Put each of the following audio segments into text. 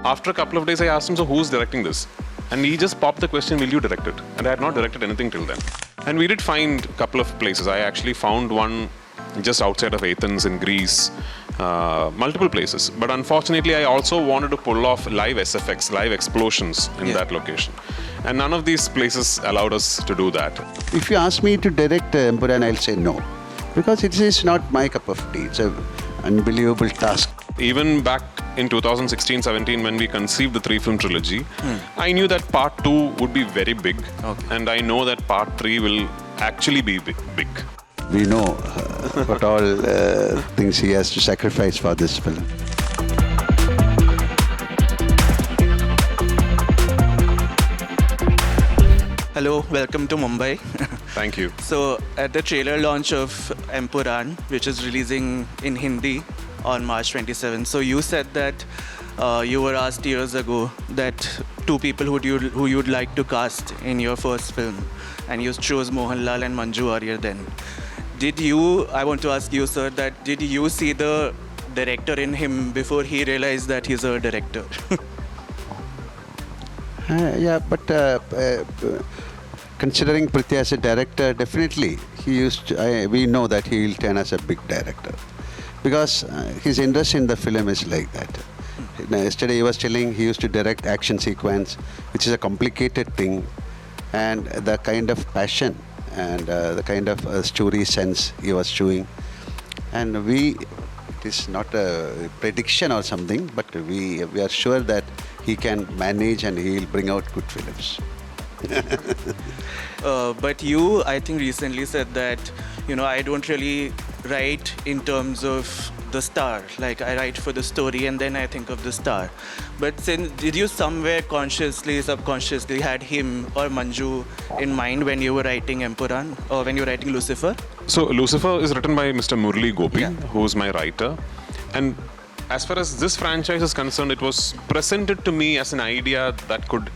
after a couple of days, I asked him, so who's directing this? And he just popped the question, will you direct it? And I had not directed anything till then. And we did find a couple of places. I actually found one just outside of Athens in Greece, multiple places. But unfortunately, I also wanted to pull off live SFX, live explosions in that location. And none of these places allowed us to do that. If you ask me to direct Empuraan, I'll say no. Because it is not my cup of tea. It's an unbelievable task. Even back in 2016-17, when we conceived the 3-film trilogy, I knew that part 2 would be very big. Okay. And I know that part 3 will actually be big. We know what all things he has to sacrifice for this film. Hello, welcome to Mumbai. Thank you. So, at the trailer launch of Empuraan, which is releasing in Hindi on March 27, so you said that you were asked years ago that 2 people who you'd like to cast in your first film, and you chose Mohanlal and Manju Arya then. I want to ask you, sir, that did you see the director in him before he realized that he's a director? Yeah, but considering Prithvi as a director, definitely we know that he will turn as a big director. Because his interest in the film is like that. Yesterday he was telling he used to direct action sequence, which is a complicated thing, and the kind of passion and the kind of story sense he was showing. And it is not a prediction or something, but we are sure that he can manage and he will bring out good films. But you, I think, recently said that, I don't really write in terms of the star. Like, I write for the story and then I think of the star. But did you somewhere consciously, subconsciously had him or Manju in mind when you were writing Empuraan or when you were writing Lucifer? So, Lucifer is written by Mr. Murali Gopi, who's my writer. And as far as this franchise is concerned, it was presented to me as an idea that could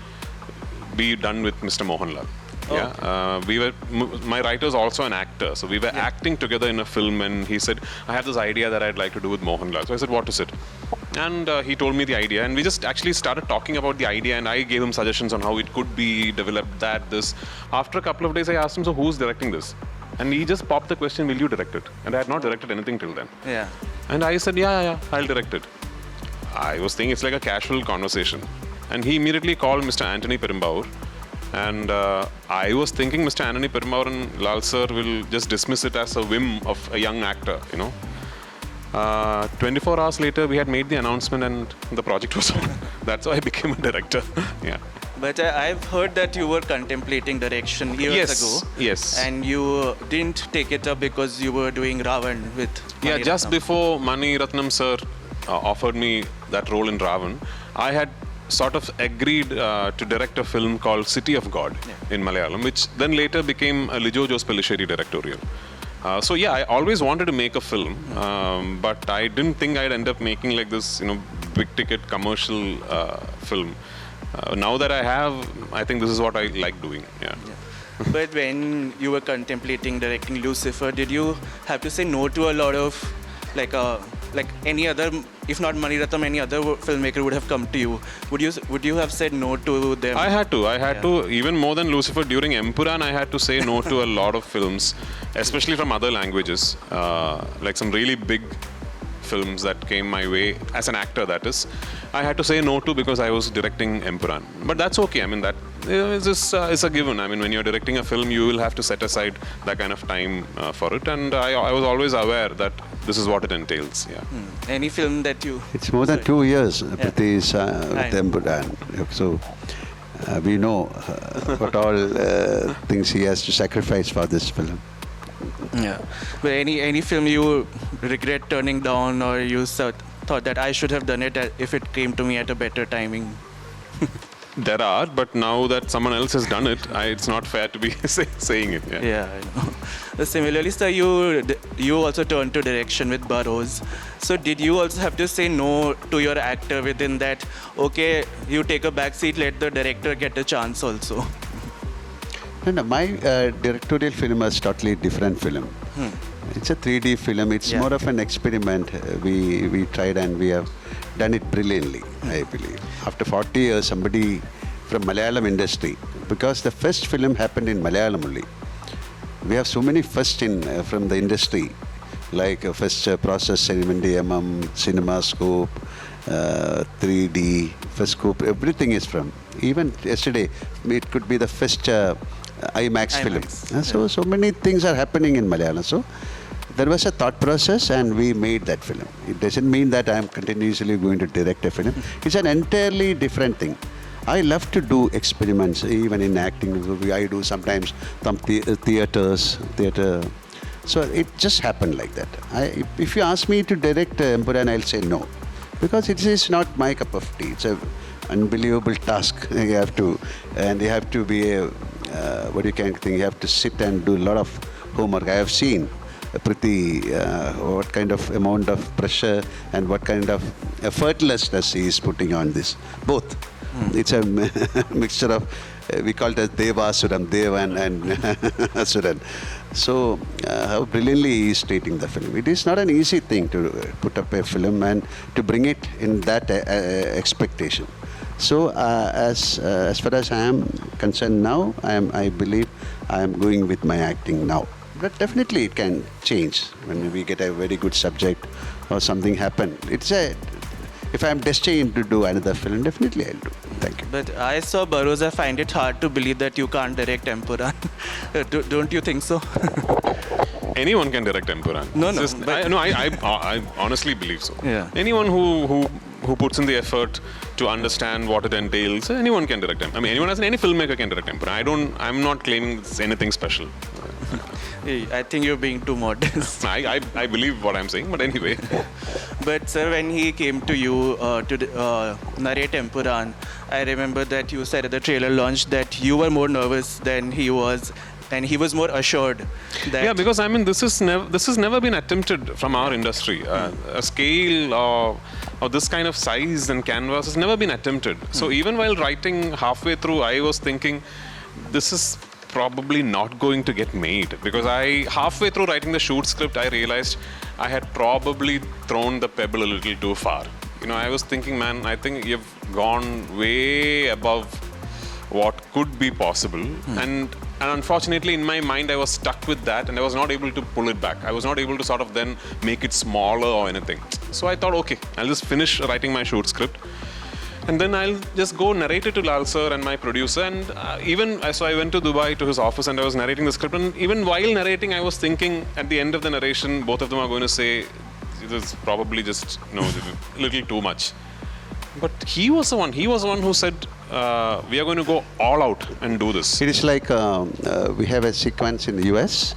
be done with Mr. Mohanlal. Yeah, my writer is also an actor, so we were acting together in a film, and he said, I have this idea that I'd like to do with Mohanlal. So I said, what is it? And he told me the idea, and we just actually started talking about the idea, and I gave him suggestions on how it could be developed, this. After a couple of days, I asked him, so who's directing this? And he just popped the question, will you direct it? And I had not directed anything till then. Yeah. And I said, yeah, I'll direct it. I was thinking it's like a casual conversation. And he immediately called Mr. Anthony Perumbavoor. And I was thinking Mr. Anthony Perumbavoor and Lal sir will just dismiss it as a whim of a young actor, 24 hours later, we had made the announcement and the project was on. That's how I became a director. Yeah. But I've heard that you were contemplating direction years ago. Yes. And you didn't take it up because you were doing Ravan with Mani Ratnam. Just before Mani Ratnam sir offered me that role in Ravan, I had sort of agreed to direct a film called City of God in Malayalam, which then later became a Lijo Jose Pelliശ്ശേരി directorial. So yeah, I always wanted to make a film, but I didn't think I'd end up making like this, big ticket commercial film. Now that I have, I think this is what I like doing. Yeah. But when you were contemplating directing Lucifer, did you have to say no to a lot of like any other, if not Mani Ratnam, any other filmmaker would have come to you? Would you have said no to them? I had to, even more than Lucifer, during Empuraan, I had to say no to a lot of films, especially from other languages, like some really big films that came my way, as an actor that is, I had to say no to because I was directing Empuraan. But that's okay, I mean, that is a given. I mean, when you're directing a film, you will have to set aside that kind of time for it, and I was always aware that this is what it entails. Yeah. Any film that you... It's more than 2 years, Prithvi is with Empuraan. So we know what all things he has to sacrifice for this film. Yeah. But any film you regret turning down, or you thought that I should have done it if it came to me at a better timing? There are, but now that someone else has done it, it's not fair to be saying it. Yeah, I know. Similarly, sir, you also turned to direction with Burrows. So did you also have to say no to your actor within that, okay, you take a back seat, let the director get a chance also? No, my directorial film is totally different film. It's a 3D film. It's more of an experiment. We tried and we have done it brilliantly, I believe. After 40 years, somebody from Malayalam industry, because the first film happened in Malayalam only. We have so many firsts from the industry, like first process, cinema scope, 3D, first scope, everything is from. Even yesterday, it could be the first IMAX film. So many things are happening in Malayalam. So there was a thought process and we made that film. It doesn't mean that I am continuously going to direct a film. It's an entirely different thing. I love to do experiments, even in acting. I do sometimes some theater. So it just happened like that. If you ask me to direct Empuraan, I'll say no. Because it is not my cup of tea. It's an unbelievable task. You have to be you have to sit and do a lot of homework. I have seen what kind of amount of pressure and what kind of effortlessness he is putting on this. Both. It's a mixture of, we call it as Deva Asuran, Deva and Asuran. So, how brilliantly he is treating the film. It is not an easy thing to put up a film and to bring it in that expectation. So, as far as I am concerned now, I believe I am going with my acting now. But definitely it can change when we get a very good subject or something happen. If I am destined to do another film, definitely I'll do. Thank you. But I saw Baroza find it hard to believe that you can't direct Empuraan. Don't you think so? Anyone can direct Empuraan. No. I honestly believe so. Yeah. Anyone who puts in the effort to understand what it entails, anyone can direct Empuraan. I mean, any filmmaker can direct Empuraan. I'm not claiming it's anything special. I think you're being too modest. I believe what I'm saying, but anyway. But sir, when he came to you to narrate Empuraan, I remember that you said at the trailer launch that you were more nervous than he was, and he was more assured that... Yeah, because I mean, this has never been attempted from our industry. A scale of this kind of size and canvas has never been attempted. So even while writing halfway through, I was thinking, this is probably not going to get made, because halfway through writing the shoot script, I realized I had probably thrown the pebble a little too far. I was thinking, man, I think you've gone way above what could be possible. And unfortunately, in my mind, I was stuck with that and I was not able to pull it back. I was not able to sort of then make it smaller or anything. So I thought, okay, I'll just finish writing my shoot script. And then I'll just go narrate it to Lal sir and my producer. And so I went to Dubai to his office and I was narrating the script. And even while narrating, I was thinking at the end of the narration, both of them are going to say, this is probably just a little too much. But he was the one who said, we are going to go all out and do this. It is like we have a sequence in the US.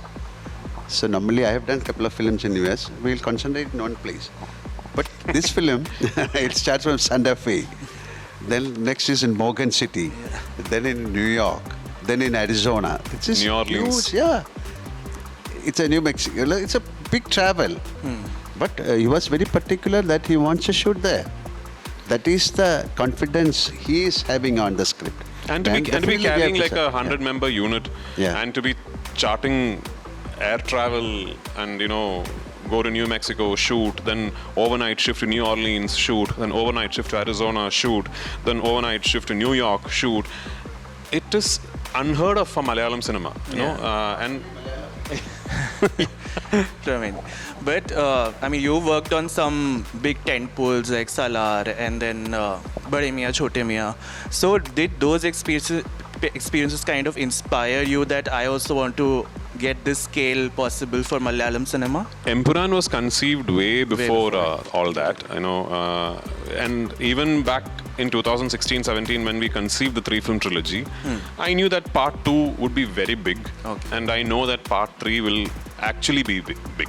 So normally I have done a couple of films in the US. We'll concentrate in one place. But this film, it starts from Santa Fe. Then next is in Morgan City. Then in New York. Then in Arizona. It's just New Orleans. huge, yeah. It's a New Mexico. It's a big travel. But he was very particular that he wants to shoot there. That is the confidence he is having on the script. And to be carrying like a 100-member unit, and to be charting air travel and, go to New Mexico, shoot, then overnight shift to New Orleans, shoot, then overnight shift to Arizona, shoot, then overnight shift to New York, shoot. It is unheard of for Malayalam cinema, But you worked on some big tent poles like Salar and then Bade Miyan Chote Miyan. So did those experiences kind of inspire you that I also want to get this scale possible for Malayalam cinema? Empuraan was conceived way before all that, and even back in 2016-17 when we conceived the 3-film trilogy, I knew that part 2 would be very big, and I know that part 3 will actually be big.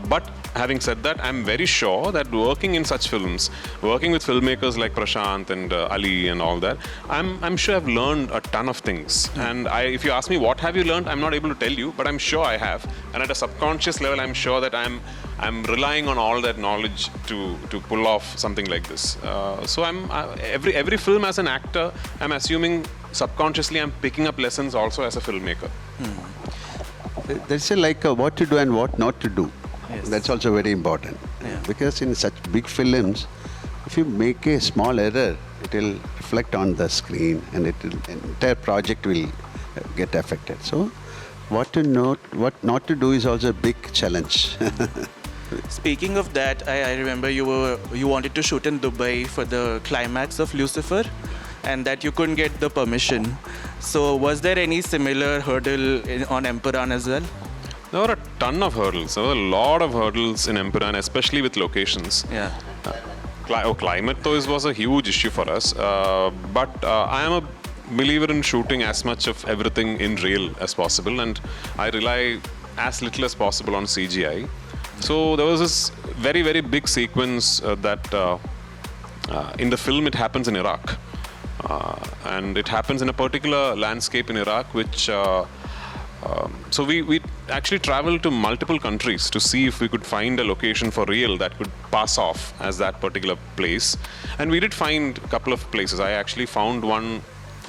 But having said that, I'm very sure that working in such films, working with filmmakers like Prashant and Ali and all that, I'm sure I've learned a ton of things. And if you ask me what have you learned, I'm not able to tell you, but I'm sure I have. And at a subconscious level, I'm sure that I'm relying on all that knowledge to pull off something like this. So every film as an actor, I'm assuming subconsciously I'm picking up lessons also as a filmmaker. There's like what to do and what not to do. Yes. That's also very important. Yeah. because in such big films, if you make a small error, it will reflect on the screen and entire project will get affected. So what not to do is also a big challenge. Speaking of that, I remember you wanted to shoot in Dubai for the climax of Lucifer, and that you couldn't get the permission. So was there any similar hurdle on Empuraan as well? There were a ton of hurdles. There were a lot of hurdles in Empuraan, especially with locations. Yeah. Climate though was a huge issue for us. But I am a believer in shooting as much of everything in real as possible, and I rely as little as possible on CGI. So there was this very, very big sequence that in the film it happens in Iraq. And it happens in a particular landscape in Iraq, which so we actually traveled to multiple countries to see if we could find a location for real that could pass off as that particular place. And we did find a couple of places. I actually found one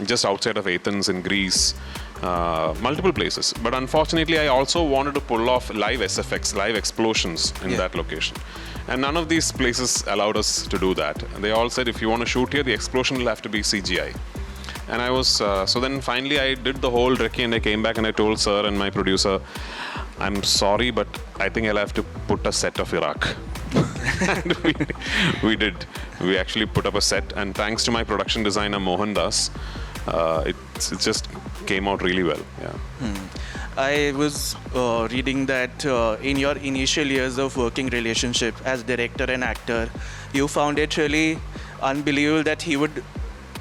just outside of Athens in Greece, multiple places. But unfortunately, I also wanted to pull off live SFX, live explosions in that location. And none of these places allowed us to do that. They all said, if you want to shoot here, the explosion will have to be CGI. And I was, so then finally I did the whole recce and I came back and I told sir and my producer, I'm sorry, but I think I'll have to put a set of Iraq. And we did. We actually put up a set, and thanks to my production designer Mohanlal, it just came out really well. Yeah. I was reading that in your initial years of working relationship as director and actor, you found it really unbelievable that he would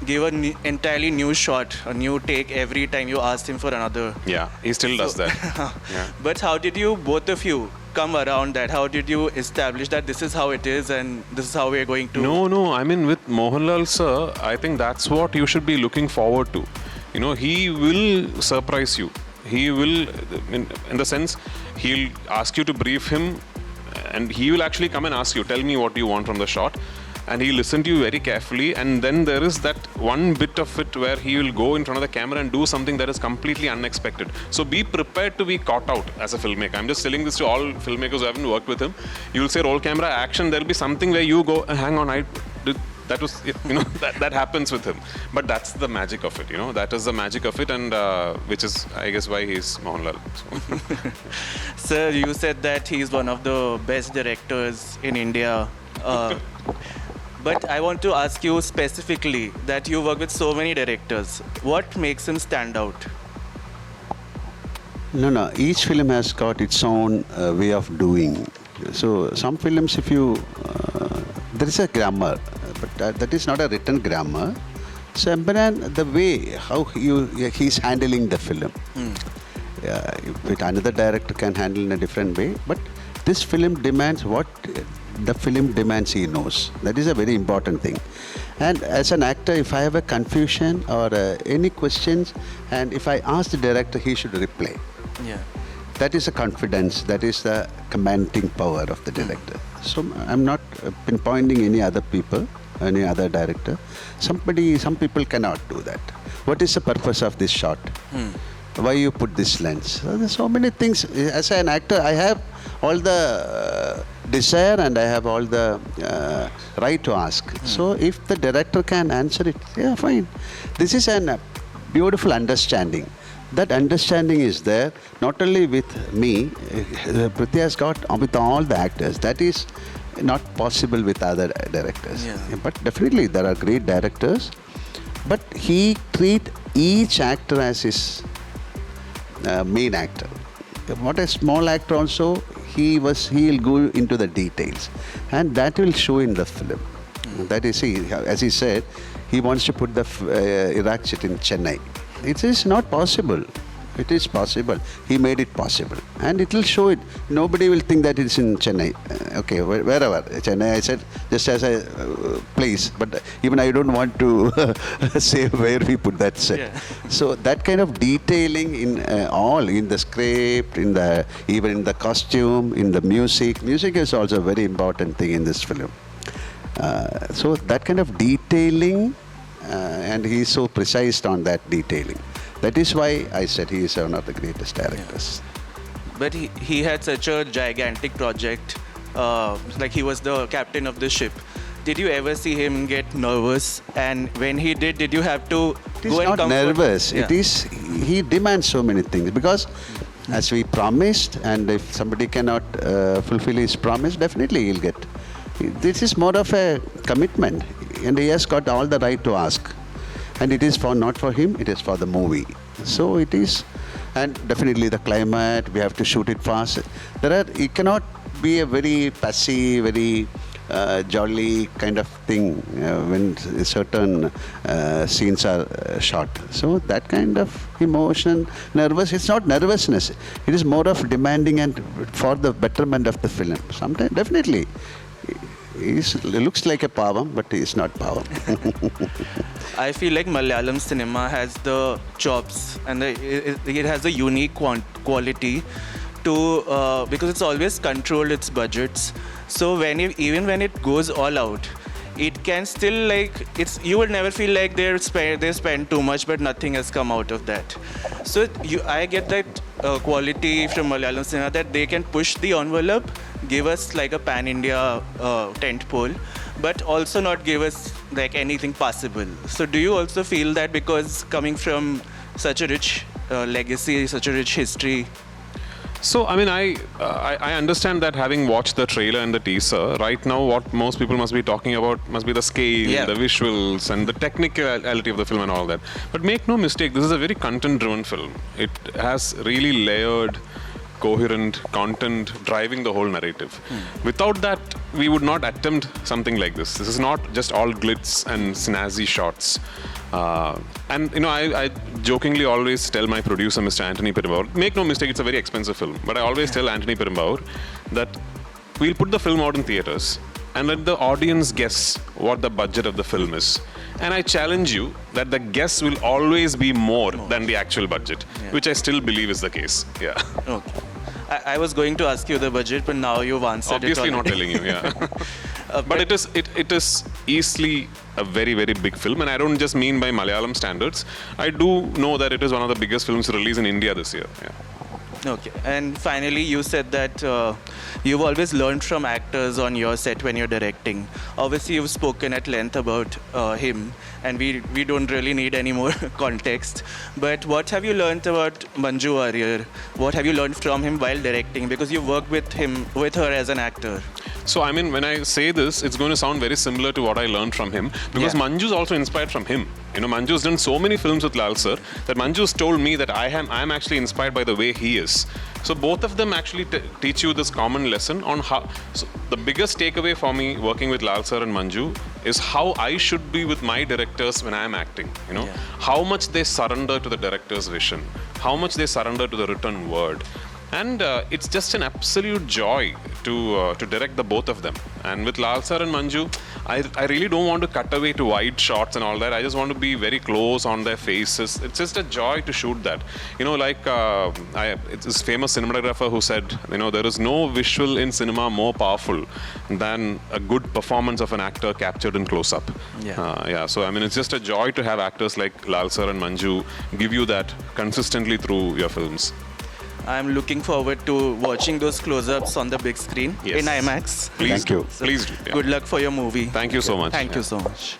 give an entirely new shot, a new take every time you asked him for another. Yeah, he still does that. Yeah. But how did you, both of you, come around that? How did you establish that this is how it is and this is how we're going to... No, I mean with Mohanlal sir, I think that's what you should be looking forward to. You know, he will surprise you. He will, in the sense, he'll ask you to brief him and he will actually come and ask you, tell me what you want from the shot. And he'll listen to you very carefully, and then there is that one bit of it where he will go in front of the camera and do something that is completely unexpected. So be prepared to be caught out as a filmmaker. I'm just telling this to all filmmakers who haven't worked with him. You'll say roll camera action, there'll be something where you go, hang on, that was, you know, that happens with him. But that's the magic of it, you know, that is the magic of it, and which is, I guess, why he's Mohanlal. So. Sir, you said that he's one of the best directors in India. But I want to ask you specifically that you work with so many directors. What makes him stand out? No. Each film has got its own way of doing. So some films, if you... there is a grammar, but that is not a written grammar. So Empuraan, the way how he's handling the film. With another director can handle in a different way. But this film demands what the film demands he knows. That is a very important thing. And as an actor, if I have a confusion or any questions, and if I ask the director, he should reply. Yeah. That is a confidence, that is the commanding power of the director. So I'm not pinpointing any other people, any other director. Some people cannot do that. What is the purpose of this shot? Why you put this lens? So there's so many things. As an actor, I have all the desire and I have all the right to ask. So if the director can answer it, yeah, fine. This is a beautiful understanding. That understanding is there not only with me, Prithvi has got with all the actors. That is not possible with other directors. Yeah. But definitely there are great directors, but he treat each actor as his main actor. What a small actor also, he'll go into the details, and that will show in the film. That is, as he said, he wants to put the Iraq set in Chennai. It is not possible. It is possible. He made it possible, and it will show it. Nobody will think that it's in Chennai. Okay, wherever Chennai, I said just as a place, but even I don't want to say where we put that set. Yeah. So that kind of detailing in all, in the script, even in the costume, in the music. Music is also a very important thing in this film. So that kind of detailing, and he is so precise on that detailing. That is why I said he is one of the greatest directors. But he had such a gigantic project like he was the captain of the ship. Did you ever see him get nervous? And when he did you have to It is go and not comfort? nervous. Yeah. It is, he demands so many things because as we promised, and if somebody cannot fulfill his promise, definitely he'll get. This is more of a commitment, and he has got all the right to ask. And it is for not for him, it is for the movie. So it is, and definitely the climate, we have to shoot it fast. It cannot be a very passive, very jolly kind of thing when certain scenes are shot. So that kind of emotion, nervous, it's not nervousness. It is more of demanding and for the betterment of the film. Sometimes, definitely, he looks like a pavam, but he is not pavam. I feel like Malayalam cinema has the chops and it has a unique quality to because it's always controlled its budgets. So even when it goes all out, it can still you will never feel like they spend too much, but nothing has come out of that. So I get that quality from Malayalam cinema that they can push the envelope, give us like a pan-India tent pole, but also not give us like anything possible. So do you also feel that because coming from such a rich legacy, such a rich history? So, I mean, I understand that having watched the trailer and the teaser, right now what most people must be talking about must be the scale, the visuals, and the technicality of the film and all that. But make no mistake, this is a very content-driven film. It has really layered, coherent content driving the whole narrative. Without that, we would not attempt something like this. This is not just all glitz and snazzy shots. And you know, I jokingly always tell my producer, Mr. Anthony Perumbavoor, make no mistake, it's a very expensive film, but I always tell Anthony Perumbavoor that we'll put the film out in theaters and let the audience guess what the budget of the film is. And I challenge you that the guess will always be more than the actual budget, which I still believe is the case. Yeah. Okay. I was going to ask you the budget, but now you've answered Obviously it. Obviously not telling you, yeah. But it is easily a very, very big film, and I don't just mean by Malayalam standards. I do know that it is one of the biggest films released in India this year. Yeah. Okay. And finally, you said that you've always learned from actors on your set when you're directing. Obviously, you've spoken at length about him, and we don't really need any more context. But what have you learned about Manju Warrior? What have you learned from him while directing? Because you worked with her as an actor. So, I mean, when I say this, it's going to sound very similar to what I learned from him, because Manju's also inspired from him. You know, Manju's done so many films with Lal sir that Manju's told me that I'm actually inspired by the way he is. So both of them actually teach you this common lesson on how. So the biggest takeaway for me working with Lal sir and Manju is how I should be with my directors when I'm acting. You know, how much they surrender to the director's vision, how much they surrender to the written word. And it's just an absolute joy to direct the both of them. And with Lal sir and Manju, I really don't want to cut away to wide shots and all that. I just want to be very close on their faces. It's just a joy to shoot that. You know, like it's this famous cinematographer who said, you know, there is no visual in cinema more powerful than a good performance of an actor captured in close-up. So I mean, it's just a joy to have actors like Lal sir and Manju give you that consistently through your films. I'm looking forward to watching those close-ups on the big screen in IMAX. Please Thank you. Please do. Yeah. Good luck for your movie. Thank you so much. Thank you so much.